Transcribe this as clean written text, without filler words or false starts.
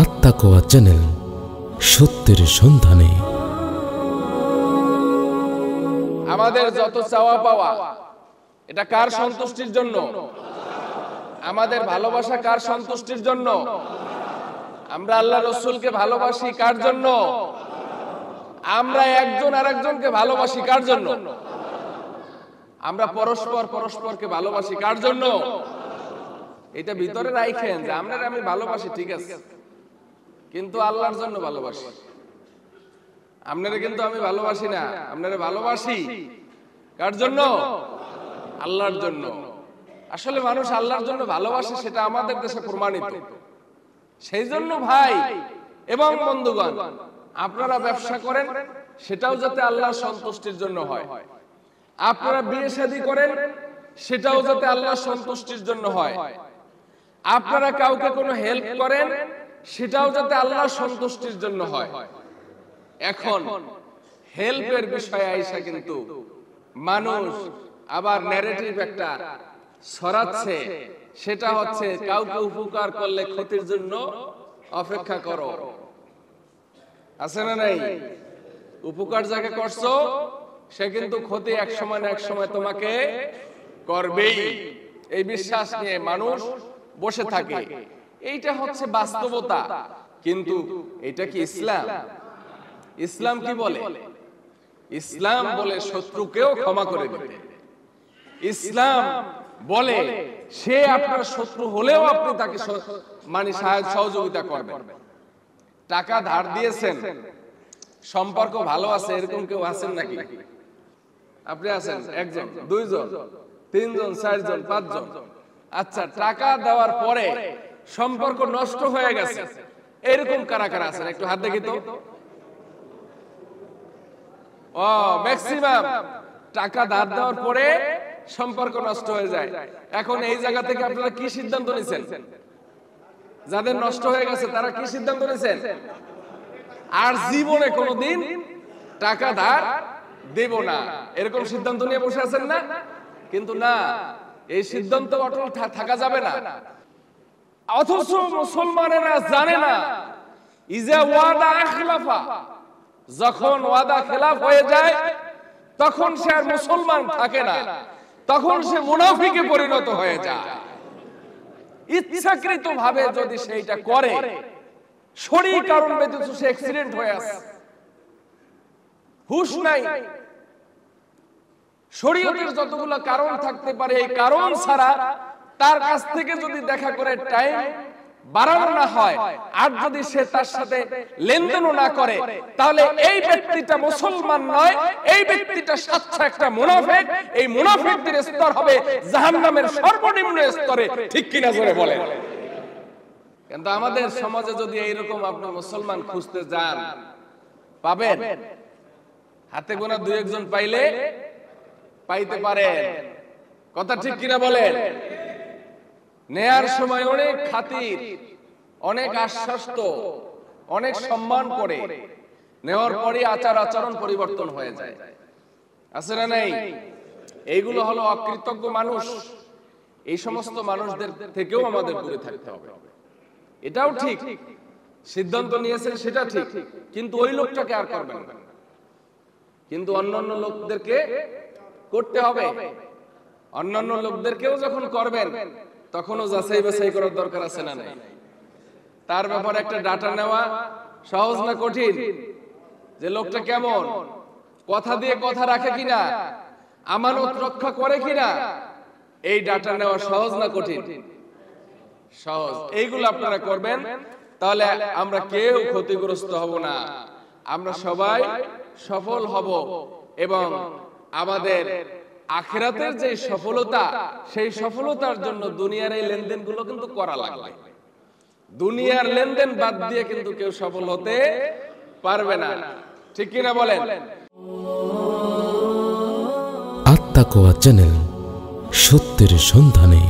আত্মাকোয়া channel, সত্যের সন্ধানে। আমাদের যত চাওয়া পাওয়া এটা কার সন্তুষ্টির জন্য? আমাদের ভালোবাসা কার সন্তুষ্টির জন্য? আমরা আল্লাহ রসুলকে ভালোবাসি কার জন্য? আমরা একজন আরেকজনকে ভালোবাসি কার জন্য? আমরা পরস্পরকে ভালোবাসি কার জন্য? এটা ভিতরে রাখেন যে আমি ভালোবাসি, ঠিক আছে, কিন্তু আল্লাহর জন্য ভালোবাসি। আপনারা কিন্তু আমি ভালোবাসি না, আপনারা ভালোবাসি কার জন্য? আল্লাহর জন্য। আসলে মানুষ আল্লাহর জন্য ভালোবাসে, সেটা আমাদের দেশে প্রমাণিত। সেই জন্য ভাই এবং বন্ধুগণ, আপনারা ব্যবসা করেন, সেটাও যাতে আল্লাহর সন্তুষ্টির জন্য হয়। আপনারা বিয়ে শাদী করেন, সেটাও যাতে আল্লাহর সন্তুষ্টির জন্য হয়। আপনারা কাউকে কোনো হেল্প করেন, সেটাও যাতে আল্লাহর সন্তুষ্টির জন্য হয়। এখন হেল্পের বিষয়ে আইসা কিন্তু মানুষ আবার ন্যারেটিভ একটা ছড়াচ্ছে, সেটা হচ্ছে কাউকে উপকার করলে ক্ষতির জন্য অপেক্ষা করো। আছে না নাই? উপকার যাকে করছো সে কিন্তু ক্ষতি এক সময় না এক সময় তোমাকে করবেই, এই বিশ্বাস নিয়ে মানুষ বসে থাকে। এইটা হচ্ছে বাস্তবতা। কিন্তু এটা কি ইসলাম? ইসলাম কি বলে? ইসলাম বলে শত্রুকেও ক্ষমা করে দিতে। ইসলাম বলে সে আপনার শত্রু হলেও আপনি তাকে সহযোগিতা করবেন। টাকা ধার দিয়েছেন, সম্পর্ক ভালো আছে, এরকম কেউ আছেন নাকি? আপনি আছেন, একজন, দুইজন, তিনজন, চারজন, পাঁচজন। আচ্ছা, টাকা দেওয়ার পরে সম্পর্ক নষ্ট হয়ে গেছে, এরকম কারা কারা আছেন? একটু হাত দেখি তো। ও ম্যাক্সিমাম টাকা ধার দেওয়ার পরে সম্পর্ক নষ্ট হয়ে যায়। এখন এই জায়গা থেকে আপনারা কি সিদ্ধান্ত নিয়েছেন? যাদের নষ্ট হয়ে গেছে তারা কি সিদ্ধান্ত নিয়েছেন? আর জীবনে কোনোদিন টাকা ধার দেব না, এরকম সিদ্ধান্ত নিয়ে বসে আছেন না? কিন্তু না, এই সিদ্ধান্ত অটল থাকা যাবে না। অথচ মুসলমানেরা জানে না, ইজা ওয়াদা আখলাফা, যখন ওয়াদা খেলাফ হয়ে যায় তখন সে আর মুসলমান থাকে না, তখন সে মুনাফিকে পরিণত হয়ে যায়। ইচ্ছাকৃত ভাবে যদি সেইটা করে, শরীর কারণ ব্যতীত সে অ্যাক্সিডেন্ট হয়ে আছে, হুশ নাই, শরীয়তের যতগুলো কারণ থাকতে পারে এই কারণ ছাড়া তার কাছ থেকে যদি দেখা করে টাইম বাড়ানো না হয়, আর যদি সে তার সাথে লেনদেনও না করে, তাহলে এই ব্যক্তিটা মুসলমান নয়, এই ব্যক্তিটা সাচ্চা একটা মুনাফিক। এই মুনাফিকদের স্তর হবে জাহান্নামের সর্বনিম্ন স্তরে। ঠিক কিনা জোরে বলেন? কিন্তু আমাদের সমাজে যদি এইরকম আপনি মুসলমান খুঁজতে যান, পাবেন? হাতে গোনা দুই একজন পাইলে পাইতে পারেন। কথা ঠিক কিনা বলেন? নেয়ার সময় অনেক খাতির, অনেক আশ্বস্ত, অনেক সম্মান করে, নেওয়ার পরে আচার আচরণ পরিবর্তন হয়ে যায়। আছে না নাই? এইগুলো হলো অকৃতজ্ঞ মানুষ। এই সমস্ত মানুষদের থেকেও আমাদের দূরে থাকতে হবে। এটাও ঠিক, সিদ্ধান্ত নিয়েছেন সেটা ঠিক, কিন্তু ওই লোকটাকে আর করবেন না। কিন্তু অন্যান্য লোকদেরকে করতে হবে। অন্যান্য লোকদেরকেও যখন করবেন তখনও যাচাই বাছাই করার দরকার আছে না নাই? তার ব্যাপারে একটা ডাটা নেওয়া সহজ না কঠিন? যে লোকটা কেমন, কথা দিয়ে কথা রাখে কিনা, আমানত রক্ষা করে কিনা, এই ডাটা নেওয়া সহজ না কঠিন? সহজ। এইগুলো আপনারা করবেন, তাহলে আমরা কেউ ক্ষতিগ্রস্ত হব না, আমরা সবাই সফল হব। এবং আমাদের আখিরাতের যে সফলতা, সেই সফলতার জন্য দুনিয়ার এই লেনদেনগুলো কিন্তু করা লাগবে। দুনিয়ার লেনদেন বাদ দিয়ে কিন্তু কেউ সফল হতে পারবে না। ঠিক কিনা বলেন? আত্মাকোয়া চ্যানেল, সত্যের সন্ধানে।